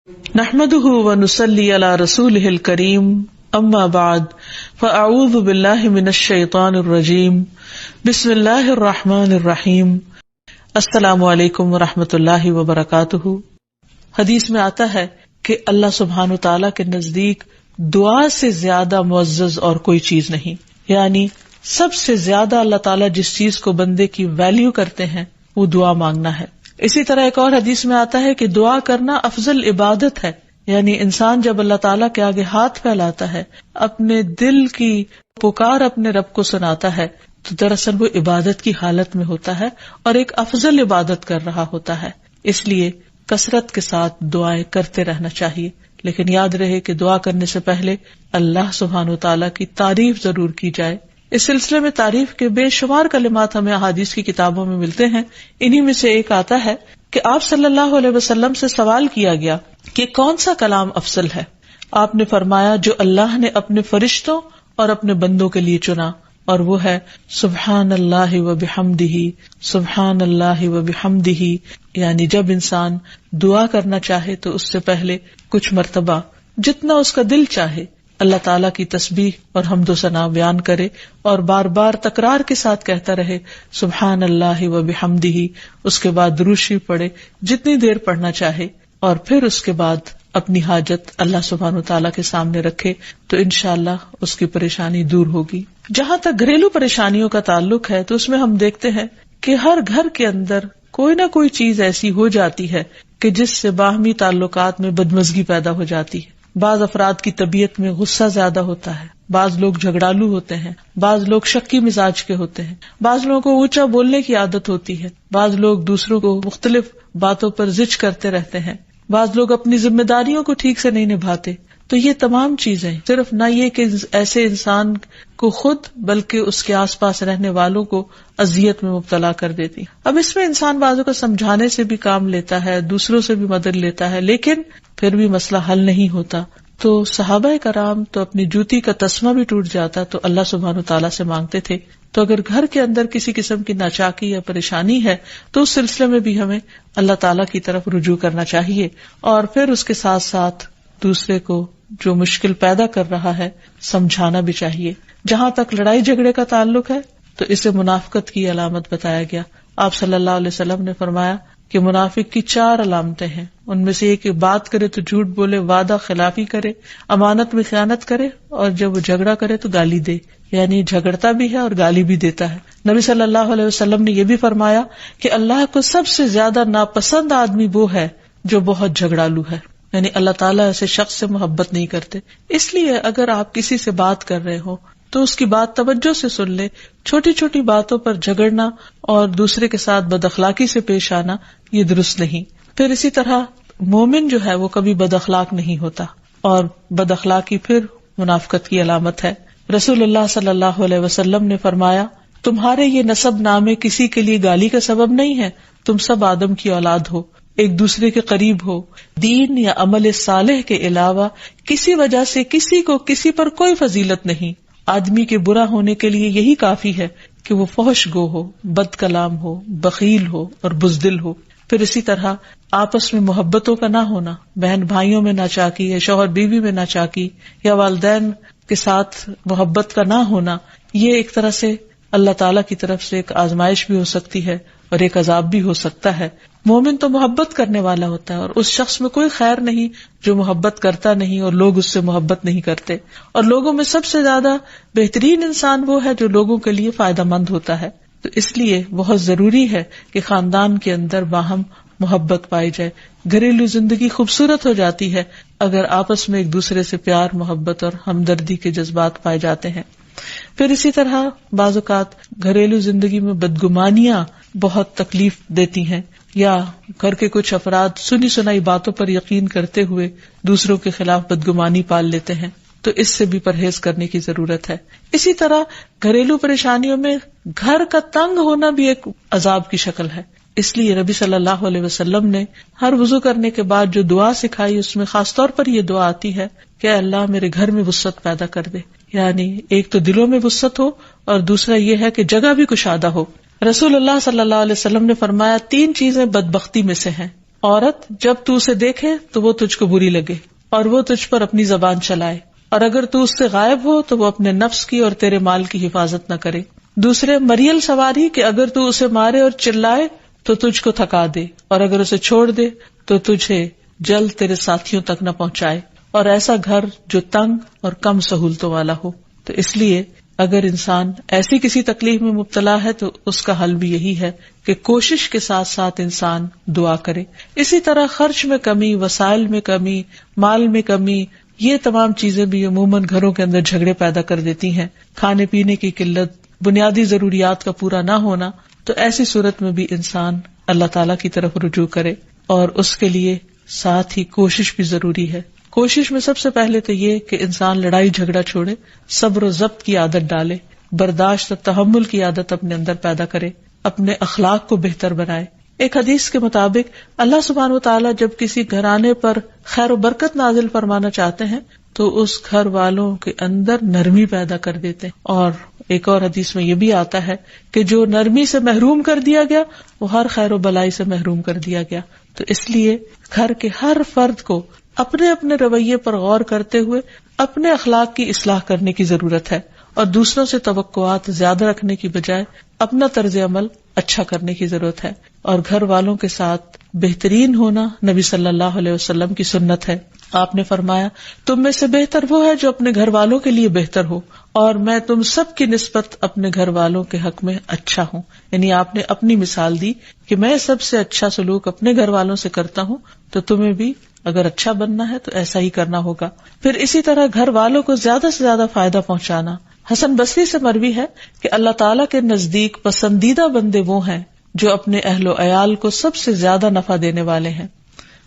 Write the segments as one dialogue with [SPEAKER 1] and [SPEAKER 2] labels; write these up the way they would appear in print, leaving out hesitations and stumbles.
[SPEAKER 1] نحمده ونصلي على رسوله الكريم اما بعد فاعوذ بالله من الشيطان الرجيم بسم الله الرحمن الرحیم السلام علیکم ورحمۃ اللہ وبرکاتہ۔ حدیث میں آتا ہے کہ اللہ سبحانہ تعالیٰ کے نزدیک دعا سے زیادہ معزز اور کوئی چیز نہیں، یعنی سب سے زیادہ اللہ تعالیٰ جس چیز کو بندے کی ویلیو کرتے ہیں وہ دعا مانگنا ہے۔ اسی طرح ایک اور حدیث میں آتا ہے کہ دعا کرنا افضل عبادت ہے، یعنی انسان جب اللہ تعالیٰ کے آگے ہاتھ پھیلاتا ہے، اپنے دل کی پکار اپنے رب کو سناتا ہے، تو دراصل وہ عبادت کی حالت میں ہوتا ہے اور ایک افضل عبادت کر رہا ہوتا ہے۔ اس لیے کثرت کے ساتھ دعائیں کرتے رہنا چاہیے، لیکن یاد رہے کہ دعا کرنے سے پہلے اللہ سبحانہ وتعالیٰ کی تعریف ضرور کی جائے۔ اس سلسلے میں تعریف کے بے شمار کلمات ہمیں احادیث کی کتابوں میں ملتے ہیں۔ انہی میں سے ایک آتا ہے کہ آپ صلی اللہ علیہ وسلم سے سوال کیا گیا کہ کون سا کلام افضل ہے؟ آپ نے فرمایا جو اللہ نے اپنے فرشتوں اور اپنے بندوں کے لیے چنا، اور وہ ہے سبحان اللہ و بحمدہ، سبحان اللہ و بحمدہ، یعنی جب انسان دعا کرنا چاہے تو اس سے پہلے کچھ مرتبہ جتنا اس کا دل چاہے اللہ تعالیٰ کی تسبیح اور حمد و ثنا بیان کرے، اور بار بار تکرار کے ساتھ کہتا رہے سبحان اللہ و بحمدہ، اس کے بعد درود شریف پڑھے جتنی دیر پڑھنا چاہے، اور پھر اس کے بعد اپنی حاجت اللہ سبحانہ تعالیٰ کے سامنے رکھے تو انشاءاللہ اس کی پریشانی دور ہوگی۔ جہاں تک گھریلو پریشانیوں کا تعلق ہے تو اس میں ہم دیکھتے ہیں کہ ہر گھر کے اندر کوئی نہ کوئی چیز ایسی ہو جاتی ہے کہ جس سے باہمی تعلقات میں بدمزگی پیدا ہو جاتی ہے۔ بعض افراد کی طبیعت میں غصہ زیادہ ہوتا ہے، بعض لوگ جھگڑالو ہوتے ہیں، بعض لوگ شکی مزاج کے ہوتے ہیں، بعض لوگوں کو اونچا بولنے کی عادت ہوتی ہے، بعض لوگ دوسروں کو مختلف باتوں پر زج کرتے رہتے ہیں، بعض لوگ اپنی ذمہ داریوں کو ٹھیک سے نہیں نبھاتے۔ تو یہ تمام چیزیں صرف نہ یہ کہ ایسے انسان کو خود بلکہ اس کے آس پاس رہنے والوں کو اذیت میں مبتلا کر دیتی۔ اب اس میں انسان بعضوں کو سمجھانے سے بھی کام لیتا ہے، دوسروں سے بھی مدد لیتا ہے، لیکن پھر بھی مسئلہ حل نہیں ہوتا۔ تو صحابہ کرام تو اپنی جوتی کا تسمہ بھی ٹوٹ جاتا تو اللہ سبحانہ تعالیٰ سے مانگتے تھے۔ تو اگر گھر کے اندر کسی قسم کی ناچاکی یا پریشانی ہے تو اس سلسلے میں بھی ہمیں اللہ تعالیٰ کی طرف رجوع کرنا چاہیے، اور پھر اس کے ساتھ ساتھ دوسرے کو جو مشکل پیدا کر رہا ہے سمجھانا بھی چاہیے۔ جہاں تک لڑائی جھگڑے کا تعلق ہے تو اسے منافقت کی علامت بتایا گیا۔ آپ صلی اللہ علیہ وسلم نے فرمایا کہ منافق کی 4 علامتیں ہیں، ان میں سے ایک بات کرے تو جھوٹ بولے، وعدہ خلافی کرے، امانت میں خیانت کرے، اور جب وہ جھگڑا کرے تو گالی دے، یعنی جھگڑتا بھی ہے اور گالی بھی دیتا ہے۔ نبی صلی اللہ علیہ وسلم نے یہ بھی فرمایا کہ اللہ کو سب سے زیادہ ناپسند آدمی وہ ہے جو بہت جھگڑالو ہے، یعنی اللہ تعالیٰ ایسے شخص سے محبت نہیں کرتے۔ اس لیے اگر آپ کسی سے بات کر رہے ہو تو اس کی بات توجہ سے سن لے۔ چھوٹی چھوٹی باتوں پر جھگڑنا اور دوسرے کے ساتھ بد اخلاقی سے پیش آنا یہ درست نہیں۔ پھر اسی طرح مومن جو ہے وہ کبھی بد اخلاق نہیں ہوتا، اور بد اخلاقی پھر منافقت کی علامت ہے۔ رسول اللہ صلی اللہ علیہ وسلم نے فرمایا تمہارے یہ نسب نامے کسی کے لیے گالی کا سبب نہیں ہے، تم سب آدم کی اولاد ہو، ایک دوسرے کے قریب ہو، دین یا عمل صالح کے علاوہ کسی وجہ سے کسی کو کسی پر کوئی فضیلت نہیں۔ آدمی کے برا ہونے کے لیے یہی کافی ہے کہ وہ فحش گو ہو، بد کلام ہو، بخیل ہو اور بزدل ہو۔ پھر اسی طرح آپس میں محبتوں کا نہ ہونا، بہن بھائیوں میں ناچاکی یا شوہر بیوی میں ناچاکی یا والدین کے ساتھ محبت کا نہ ہونا، یہ ایک طرح سے اللہ تعالیٰ کی طرف سے ایک آزمائش بھی ہو سکتی ہے اور ایک عذاب بھی ہو سکتا ہے۔ مومن تو محبت کرنے والا ہوتا ہے، اور اس شخص میں کوئی خیر نہیں جو محبت کرتا نہیں اور لوگ اس سے محبت نہیں کرتے، اور لوگوں میں سب سے زیادہ بہترین انسان وہ ہے جو لوگوں کے لیے فائدہ مند ہوتا ہے۔ تو اس لیے بہت ضروری ہے کہ خاندان کے اندر باہم محبت پائی جائے۔ گھریلو زندگی خوبصورت ہو جاتی ہے اگر آپس میں ایک دوسرے سے پیار، محبت اور ہمدردی کے جذبات پائے جاتے ہیں۔ پھر اسی طرح بعض اوقات گھریلو زندگی میں بدگمانیاں بہت تکلیف دیتی ہیں، یا گھر کے کچھ افراد سنی سنائی باتوں پر یقین کرتے ہوئے دوسروں کے خلاف بدگمانی پال لیتے ہیں، تو اس سے بھی پرہیز کرنے کی ضرورت ہے۔ اسی طرح گھریلو پریشانیوں میں گھر کا تنگ ہونا بھی ایک عذاب کی شکل ہے۔ اس لیے نبی صلی اللہ علیہ وسلم نے ہر وضو کرنے کے بعد جو دعا سکھائی اس میں خاص طور پر یہ دعا آتی ہے کہ اللہ میرے گھر میں وسعت پیدا کر دے، یعنی ایک تو دلوں میں وسعت ہو اور دوسرا یہ ہے کہ جگہ بھی کشادہ ہو۔ رسول اللہ صلی اللہ علیہ وسلم نے فرمایا 3 چیزیں بدبختی میں سے ہیں، عورت جب تو اسے دیکھے تو وہ تجھ کو بری لگے اور وہ تجھ پر اپنی زبان چلائے، اور اگر تو اس سے غائب ہو تو وہ اپنے نفس کی اور تیرے مال کی حفاظت نہ کرے۔ دوسرے مریل سواری کہ اگر تو اسے مارے اور چلائے تو تجھ کو تھکا دے، اور اگر اسے چھوڑ دے تو تجھے جلد تیرے ساتھیوں تک نہ پہنچائے، اور ایسا گھر جو تنگ اور کم سہولتوں والا ہو۔ تو اس لیے اگر انسان ایسی کسی تکلیف میں مبتلا ہے تو اس کا حل بھی یہی ہے کہ کوشش کے ساتھ ساتھ انسان دعا کرے۔ اسی طرح خرچ میں کمی، وسائل میں کمی، مال میں کمی، یہ تمام چیزیں بھی عموماً گھروں کے اندر جھگڑے پیدا کر دیتی ہیں۔ کھانے پینے کی قلت، بنیادی ضروریات کا پورا نہ ہونا، تو ایسی صورت میں بھی انسان اللہ تعالیٰ کی طرف رجوع کرے، اور اس کے لیے ساتھ ہی کوشش بھی ضروری ہے۔ کوشش میں سب سے پہلے تو یہ کہ انسان لڑائی جھگڑا چھوڑے، صبر و ضبط کی عادت ڈالے، برداشت اور تحمل کی عادت اپنے اندر پیدا کرے، اپنے اخلاق کو بہتر بنائے۔ ایک حدیث کے مطابق اللہ سبحانہ و تعالیٰ جب کسی گھرانے پر خیر و برکت نازل فرمانا چاہتے ہیں تو اس گھر والوں کے اندر نرمی پیدا کر دیتے ہیں، اور ایک اور حدیث میں یہ بھی آتا ہے کہ جو نرمی سے محروم کر دیا گیا وہ ہر خیر و بلائی سے محروم کر دیا گیا۔ تو اس لیے گھر کے ہر فرد کو اپنے اپنے رویے پر غور کرتے ہوئے اپنے اخلاق کی اصلاح کرنے کی ضرورت ہے، اور دوسروں سے توقعات زیادہ رکھنے کی بجائے اپنا طرز عمل اچھا کرنے کی ضرورت ہے۔ اور گھر والوں کے ساتھ بہترین ہونا نبی صلی اللہ علیہ وسلم کی سنت ہے۔ آپ نے فرمایا تم میں سے بہتر وہ ہے جو اپنے گھر والوں کے لیے بہتر ہو، اور میں تم سب کی نسبت اپنے گھر والوں کے حق میں اچھا ہوں۔ یعنی آپ نے اپنی مثال دی کہ میں سب سے اچھا سلوک اپنے گھر والوں سے کرتا ہوں، تو تمہیں بھی اگر اچھا بننا ہے تو ایسا ہی کرنا ہوگا۔ پھر اسی طرح گھر والوں کو زیادہ سے زیادہ فائدہ پہنچانا۔ حسن بصری سے مروی ہے کہ اللہ تعالیٰ کے نزدیک پسندیدہ بندے وہ ہیں جو اپنے اہل و عیال کو سب سے زیادہ نفع دینے والے ہیں۔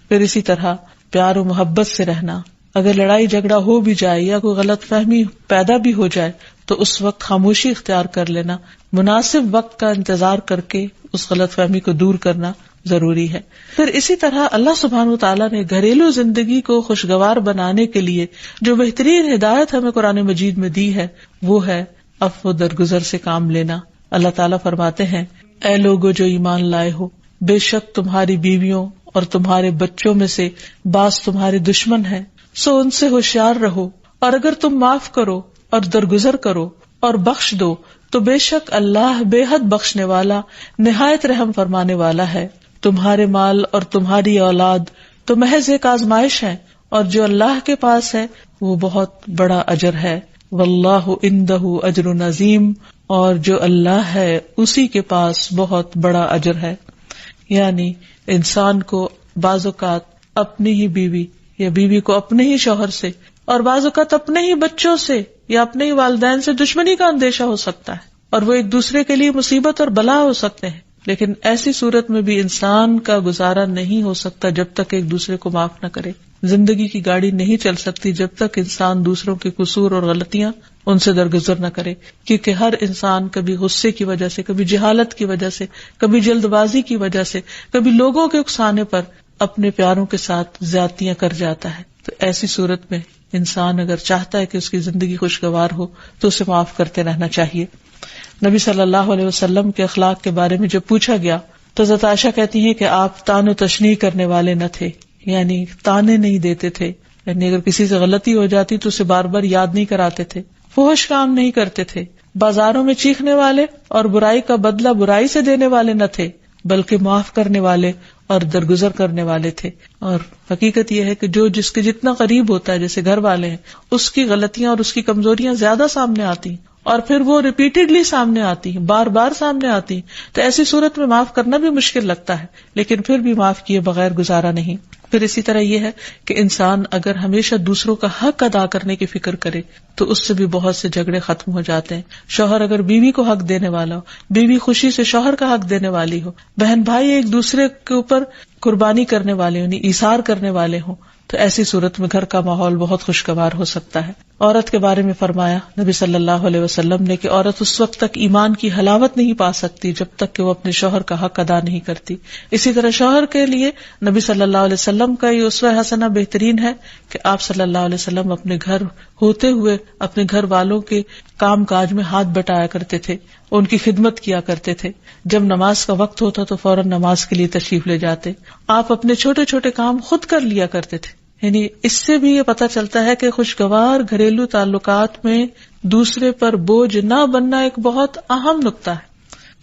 [SPEAKER 1] پھر اسی طرح پیار و محبت سے رہنا۔ اگر لڑائی جھگڑا ہو بھی جائے یا کوئی غلط فہمی پیدا بھی ہو جائے تو اس وقت خاموشی اختیار کر لینا، مناسب وقت کا انتظار کر کے اس غلط فہمی کو دور کرنا ضروری ہے۔ پھر اسی طرح اللہ سبحانہ وتعالیٰ نے گھریلو زندگی کو خوشگوار بنانے کے لیے جو بہترین ہدایت ہمیں قرآن مجید میں دی ہے وہ ہے عفو و درگزر سے کام لینا۔ اللہ تعالیٰ فرماتے ہیں اے لوگو جو ایمان لائے ہو، بے شک تمہاری بیویوں اور تمہارے بچوں میں سے بعض تمہارے دشمن ہیں، سو ان سے ہوشیار رہو، اور اگر تم معاف کرو اور درگزر کرو اور بخش دو تو بے شک اللہ بے حد بخشنے والا نہایت رحم فرمانے والا ہے۔ تمہارے مال اور تمہاری اولاد تو محض ایک آزمائش ہے، اور جو اللہ کے پاس ہے وہ بہت بڑا اجر ہے، واللہ عندہ اجر عظیم، اور جو اللہ ہے اسی کے پاس بہت بڑا اجر ہے۔ یعنی انسان کو بعض اوقات اپنی ہی بیوی یا بیوی کو اپنے ہی شوہر سے، اور بعض اوقات اپنے ہی بچوں سے یا اپنے ہی والدین سے دشمنی کا اندیشہ ہو سکتا ہے، اور وہ ایک دوسرے کے لیے مصیبت اور بلا ہو سکتے ہیں، لیکن ایسی صورت میں بھی انسان کا گزارا نہیں ہو سکتا جب تک ایک دوسرے کو معاف نہ کرے۔ زندگی کی گاڑی نہیں چل سکتی جب تک انسان دوسروں کے قصور اور غلطیاں ان سے درگزر نہ کرے، کیونکہ ہر انسان کبھی غصے کی وجہ سے، کبھی جہالت کی وجہ سے، کبھی جلد بازی کی وجہ سے، کبھی لوگوں کے اکسانے پر اپنے پیاروں کے ساتھ زیادتیاں کر جاتا ہے۔ تو ایسی صورت میں انسان اگر چاہتا ہے کہ اس کی زندگی خوشگوار ہو تو اسے معاف کرتے رہنا چاہیے۔ نبی صلی اللہ علیہ وسلم کے اخلاق کے بارے میں جب پوچھا گیا تو حضرت عائشہ کہتی ہیں کہ آپ طعن و تشنیع کرنے والے نہ تھے، یعنی طعنے نہیں دیتے تھے، یعنی اگر کسی سے غلطی ہو جاتی تو اسے بار بار یاد نہیں کراتے تھے، فحش کام نہیں کرتے تھے، بازاروں میں چیخنے والے اور برائی کا بدلہ برائی سے دینے والے نہ تھے، بلکہ معاف کرنے والے اور درگزر کرنے والے تھے۔ اور حقیقت یہ ہے کہ جو جس کے جتنا قریب ہوتا ہے، جیسے گھر والے ہیں، اس کی غلطیاں اور اس کی کمزوریاں زیادہ سامنے آتی ہیں، اور پھر وہ ریپیٹڈلی سامنے آتی ہیں، بار بار سامنے آتی ہیں، تو ایسی صورت میں معاف کرنا بھی مشکل لگتا ہے، لیکن پھر بھی معاف کیے بغیر گزارا نہیں۔ پھر اسی طرح یہ ہے کہ انسان اگر ہمیشہ دوسروں کا حق ادا کرنے کی فکر کرے تو اس سے بھی بہت سے جھگڑے ختم ہو جاتے ہیں۔ شوہر اگر بیوی کو حق دینے والا ہو، بیوی خوشی سے شوہر کا حق دینے والی ہو، بہن بھائی ایک دوسرے کے اوپر قربانی کرنے والے یعنی ایثار کرنے والے ہوں، تو ایسی صورت میں گھر کا ماحول بہت خوشگوار ہو سکتا ہے۔ عورت کے بارے میں فرمایا نبی صلی اللہ علیہ وسلم نے کہ عورت اس وقت تک ایمان کی حلاوت نہیں پا سکتی جب تک کہ وہ اپنے شوہر کا حق ادا نہیں کرتی۔ اسی طرح شوہر کے لیے نبی صلی اللہ علیہ وسلم وسلم کا یہ اسوہ حسنہ بہترین ہے کہ آپ صلی اللہ علیہ وسلم اپنے گھر ہوتے ہوئے اپنے گھر والوں کے کام کاج میں ہاتھ بٹایا کرتے تھے، ان کی خدمت کیا کرتے تھے. جب نماز کا وقت ہوتا تو فوراً نماز کے لیے تشریف لے جاتے. آپ اپنے چھوٹے چھوٹے کام خود کر لیا کرتے تھے. یعنی اس سے بھی یہ پتہ چلتا ہے کہ خوشگوار گھریلو تعلقات میں دوسرے پر بوجھ نہ بننا ایک بہت اہم نقطہ ہے،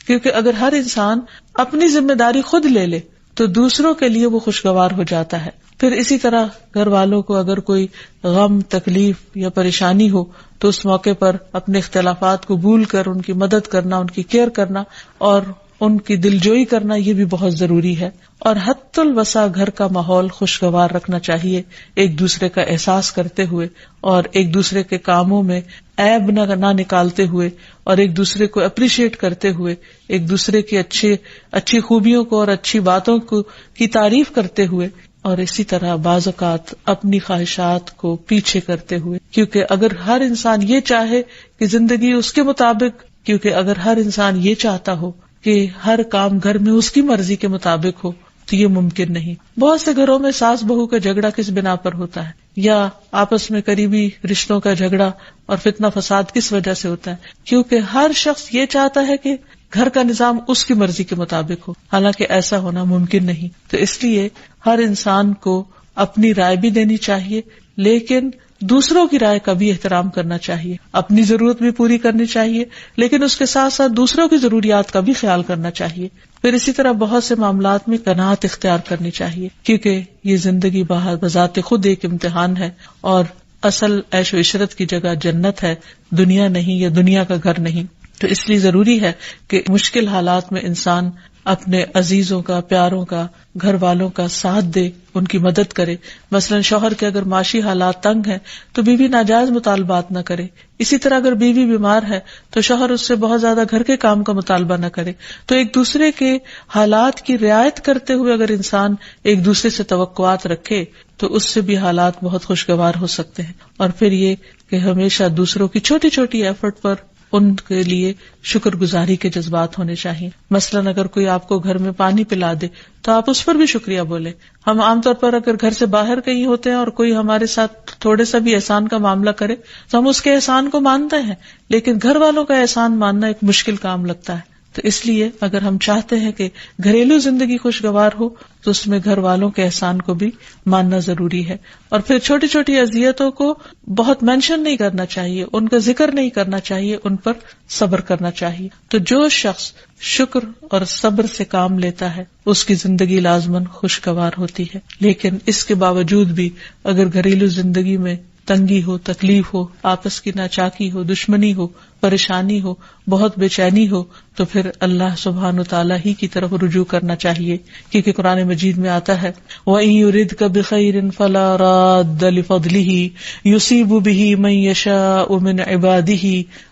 [SPEAKER 1] کیونکہ اگر ہر انسان اپنی ذمہ داری خود لے لے تو دوسروں کے لیے وہ خوشگوار ہو جاتا ہے. پھر اسی طرح گھر والوں کو اگر کوئی غم، تکلیف یا پریشانی ہو تو اس موقع پر اپنے اختلافات کو بھول کر ان کی مدد کرنا، ان کی کیئر کرنا اور ان کی دلجوئی کرنا، یہ بھی بہت ضروری ہے. اور حتی الوسع گھر کا ماحول خوشگوار رکھنا چاہیے، ایک دوسرے کا احساس کرتے ہوئے اور ایک دوسرے کے کاموں میں عیب نہ نکالتے ہوئے اور ایک دوسرے کو اپریشیٹ کرتے ہوئے، ایک دوسرے کی اچھی خوبیوں کو اور اچھی باتوں کی تعریف کرتے ہوئے، اور اسی طرح بعض اوقات اپنی خواہشات کو پیچھے کرتے ہوئے. کیونکہ اگر ہر انسان یہ چاہے کہ زندگی اس کے مطابق، کیونکہ اگر ہر انسان یہ چاہتا ہو کہ ہر کام گھر میں اس کی مرضی کے مطابق ہو تو یہ ممکن نہیں. بہت سے گھروں میں ساس بہو کا جھگڑا کس بنا پر ہوتا ہے، یا آپس میں قریبی رشتوں کا جھگڑا اور فتنہ فساد کس وجہ سے ہوتا ہے؟ کیونکہ ہر شخص یہ چاہتا ہے کہ گھر کا نظام اس کی مرضی کے مطابق ہو، حالانکہ ایسا ہونا ممکن نہیں. تو اس لیے ہر انسان کو اپنی رائے بھی دینی چاہیے، لیکن دوسروں کی رائے کا بھی احترام کرنا چاہیے. اپنی ضرورت بھی پوری کرنی چاہیے، لیکن اس کے ساتھ ساتھ دوسروں کی ضروریات کا بھی خیال کرنا چاہیے. پھر اسی طرح بہت سے معاملات میں قناعت اختیار کرنی چاہیے، کیونکہ یہ زندگی بذات خود ایک امتحان ہے اور اصل عیش و عشرت کی جگہ جنت ہے، دنیا نہیں، یا دنیا کا گھر نہیں. تو اس لیے ضروری ہے کہ مشکل حالات میں انسان اپنے عزیزوں کا، پیاروں کا، گھر والوں کا ساتھ دے، ان کی مدد کرے. مثلا شوہر کے اگر معاشی حالات تنگ ہیں تو بیوی ناجائز مطالبات نہ کرے. اسی طرح اگر بیوی بیمار ہے تو شوہر اس سے بہت زیادہ گھر کے کام کا مطالبہ نہ کرے. تو ایک دوسرے کے حالات کی رعایت کرتے ہوئے اگر انسان ایک دوسرے سے توقعات رکھے تو اس سے بھی حالات بہت خوشگوار ہو سکتے ہیں. اور پھر یہ کہ ہمیشہ دوسروں کی چھوٹی چھوٹی ایفرٹ پر ان کے لیے شکر گزاری کے جذبات ہونے چاہیے. مثلاً اگر کوئی آپ کو گھر میں پانی پلا دے تو آپ اس پر بھی شکریہ بولیں. ہم عام طور پر اگر گھر سے باہر کہیں ہوتے ہیں اور کوئی ہمارے ساتھ تھوڑے سا بھی احسان کا معاملہ کرے تو ہم اس کے احسان کو مانتے ہیں، لیکن گھر والوں کا احسان ماننا ایک مشکل کام لگتا ہے. تو اس لیے اگر ہم چاہتے ہیں کہ گھریلو زندگی خوشگوار ہو تو اس میں گھر والوں کے احسان کو بھی ماننا ضروری ہے. اور پھر چھوٹی چھوٹی اذیتوں کو بہت مینشن نہیں کرنا چاہیے، ان کا ذکر نہیں کرنا چاہیے، ان پر صبر کرنا چاہیے. تو جو شخص شکر اور صبر سے کام لیتا ہے اس کی زندگی لازماً خوشگوار ہوتی ہے. لیکن اس کے باوجود بھی اگر گھریلو زندگی میں تنگی ہو، تکلیف ہو، آپس کی ناچاکی ہو، دشمنی ہو، پریشانی ہو، بہت بے چینی ہو، تو پھر اللہ سبحانہ وتعالی ہی کی طرف رجوع کرنا چاہیے. کیونکہ قرآن مجید میں آتا ہے وَإِن يُرِدْكَ بِخَيْرٍ فَلَا رَادَّ لِفَضْلِهِ يُصِيبُ بِهِ مَن يَشَاءُ مِنْ عِبَادِهِ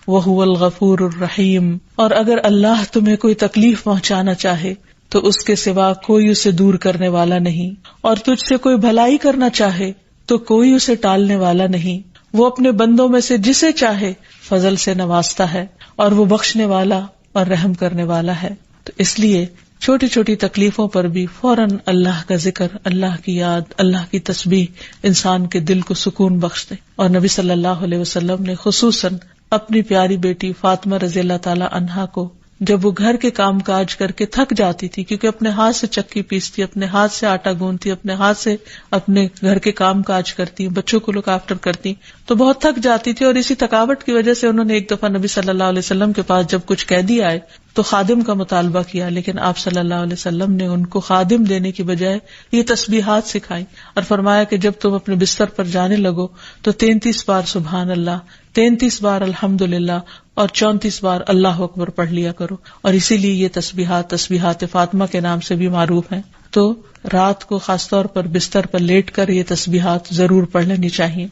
[SPEAKER 1] وَهُوَ الْغَفُورُ الرَّحِيمُ. اور اگر اللہ تمہیں کوئی تکلیف پہنچانا چاہے تو اس کے سوا کوئی اسے دور کرنے والا نہیں، اور تجھ سے کوئی بھلائی کرنا چاہے تو کوئی اسے ٹالنے والا نہیں. وہ اپنے بندوں میں سے جسے چاہے فضل سے نوازتا ہے، اور وہ بخشنے والا اور رحم کرنے والا ہے. تو اس لیے چھوٹی چھوٹی تکلیفوں پر بھی فوراً اللہ کا ذکر، اللہ کی یاد، اللہ کی تسبیح انسان کے دل کو سکون بخش دے. اور نبی صلی اللہ علیہ وسلم نے خصوصاً اپنی پیاری بیٹی فاطمہ رضی اللہ تعالی عنہا کو جب وہ گھر کے کام کاج کر کے تھک جاتی تھی، کیونکہ اپنے ہاتھ سے چکی پیستی، اپنے ہاتھ سے آٹا گوندتی، اپنے ہاتھ سے اپنے گھر کے کام کاج کرتی، بچوں کو لک آفٹر کرتی، تو بہت تھک جاتی تھی. اور اسی تھکاوٹ کی وجہ سے انہوں نے ایک دفعہ نبی صلی اللہ علیہ وسلم کے پاس جب کچھ قیدی آئے تو خادم کا مطالبہ کیا، لیکن آپ صلی اللہ علیہ وسلم نے ان کو خادم دینے کی بجائے یہ تسبیحات سکھائی اور فرمایا کہ جب تم اپنے بستر پر جانے لگو تو 33 بار سبحان اللہ، 33 بار الحمدللہ اور 34 بار اللہ اکبر پڑھ لیا کرو. اور اسی لیے یہ تسبیحات فاطمہ کے نام سے بھی معروف ہیں. تو رات کو خاص طور پر بستر پر لیٹ کر یہ تسبیحات ضرور پڑھ لینی چاہیے،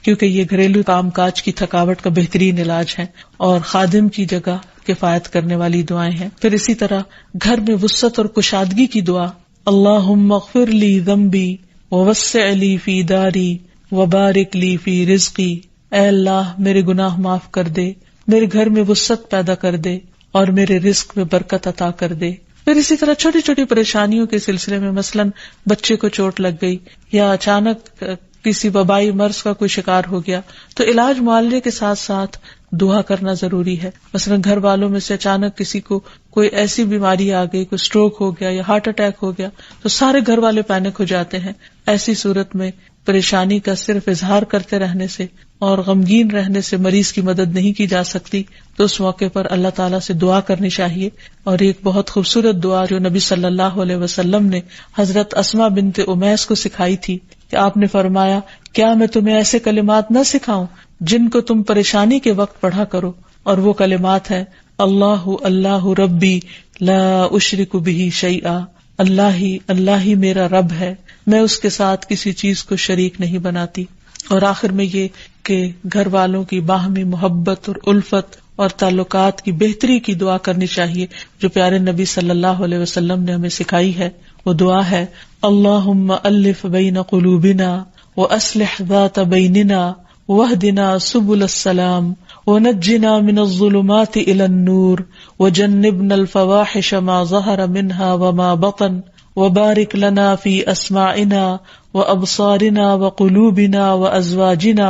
[SPEAKER 1] کیونکہ یہ گھریلو کام کاج کی تھکاوٹ کا بہترین علاج ہے اور خادم کی جگہ کفایت کرنے والی دعائیں ہیں. پھر اسی طرح گھر میں وسعت اور کشادگی کی دعا، اللہم اغفر لی ذنبی ووسع لی فی داری وبارک لی فی رزقی. اے اللہ میرے گناہ معاف کر دے، میرے گھر میں وسعت پیدا کر دے اور میرے رزق میں برکت عطا کر دے. پھر اسی طرح چھوٹی چھوٹی پریشانیوں کے سلسلے میں، مثلاً بچے کو چوٹ لگ گئی یا اچانک کسی وبائی مرض کا کوئی شکار ہو گیا، تو علاج معالجے کے ساتھ ساتھ دعا کرنا ضروری ہے. مثلاً گھر والوں میں سے اچانک کسی کو کوئی ایسی بیماری آ گئی، کوئی سٹروک ہو گیا یا ہارٹ اٹیک ہو گیا، تو سارے گھر والے پینک ہو جاتے ہیں. ایسی صورت میں پریشانی کا صرف اظہار کرتے رہنے سے اور غمگین رہنے سے مریض کی مدد نہیں کی جا سکتی، تو اس موقع پر اللہ تعالیٰ سے دعا کرنی چاہیے. اور ایک بہت خوبصورت دعا جو نبی صلی اللہ علیہ وسلم نے حضرت اسماء بنت امیس کو سکھائی تھی کہ آپ نے فرمایا، کیا میں تمہیں ایسے کلمات نہ سکھاؤں جن کو تم پریشانی کے وقت پڑھا کرو؟ اور وہ کلمات ہیں، اللہ اللہ ربی لا اشرک بہ شیئا، اللہ ہی میرا رب ہے، میں اس کے ساتھ کسی چیز کو شریک نہیں بناتی. اور آخر میں یہ کہ گھر والوں کی باہمی محبت اور الفت اور تعلقات کی بہتری کی دعا کرنی چاہیے جو پیارے نبی صلی اللہ علیہ وسلم نے ہمیں سکھائی ہے. وہ دعا ہے، اللہم الف بین قلوبنا واصلح ذات بیننا واہدنا سبل السلام ونجنا من الظلمات الى النور وجنبنا الفواحش ما ظہر منها وما بطن وبارک لنا فی اسماعنا وابصارنا وقلوبنا وازواجنا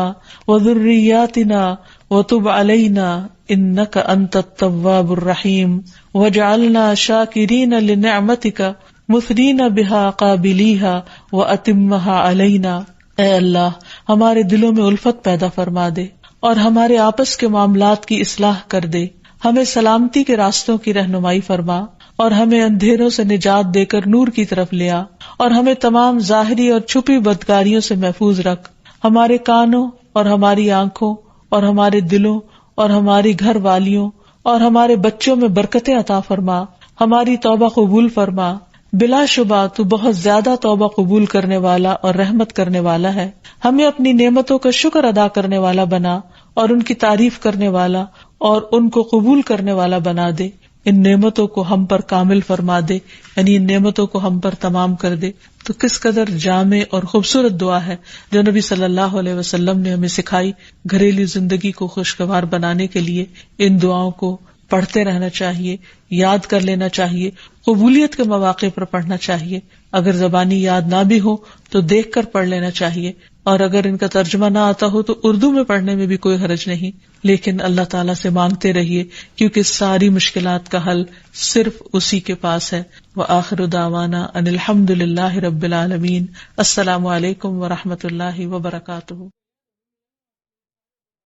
[SPEAKER 1] وذریاتنا وتب علینا انک انت التواب الرحیم واجعلنا شاکرین لنعمتک مثنین بها قابلیها واتمها علینا. اے اللہ، ہمارے دلوں میں الفت پیدا فرما دے اور ہمارے آپس کے معاملات کی اصلاح کر دے، ہمیں سلامتی کے راستوں کی رہنمائی فرما اور ہمیں اندھیروں سے نجات دے کر نور کی طرف لیا، اور ہمیں تمام ظاہری اور چھپی بدکاریوں سے محفوظ رکھ. ہمارے کانوں اور ہماری آنکھوں اور ہمارے دلوں اور ہماری گھر والیوں اور ہمارے بچوں میں برکتیں عطا فرما، ہماری توبہ قبول فرما. بلا شبہ تو بہت زیادہ توبہ قبول کرنے والا اور رحمت کرنے والا ہے. ہمیں اپنی نعمتوں کا شکر ادا کرنے والا بنا اور ان کی تعریف کرنے والا اور ان کو قبول کرنے والا بنا دے. ان نعمتوں کو ہم پر کامل فرما دے، یعنی ان نعمتوں کو ہم پر تمام کر دے. تو کس قدر جامع اور خوبصورت دعا ہے جو نبی صلی اللہ علیہ وسلم نے ہمیں سکھائی. گھریلو زندگی کو خوشگوار بنانے کے لیے ان دعاؤں کو پڑھتے رہنا چاہیے، یاد کر لینا چاہیے، قبولیت کے مواقع پر پڑھنا چاہیے. اگر زبانی یاد نہ بھی ہو تو دیکھ کر پڑھ لینا چاہیے، اور اگر ان کا ترجمہ نہ آتا ہو تو اردو میں پڑھنے میں بھی کوئی حرج نہیں. لیکن اللہ تعالیٰ سے مانگتے رہیے کیونکہ ساری مشکلات کا حل صرف اسی کے پاس ہے. وآخر دعوانا ان الحمد للہ رب العالمین. السلام علیکم ورحمۃ اللہ وبرکاتہ.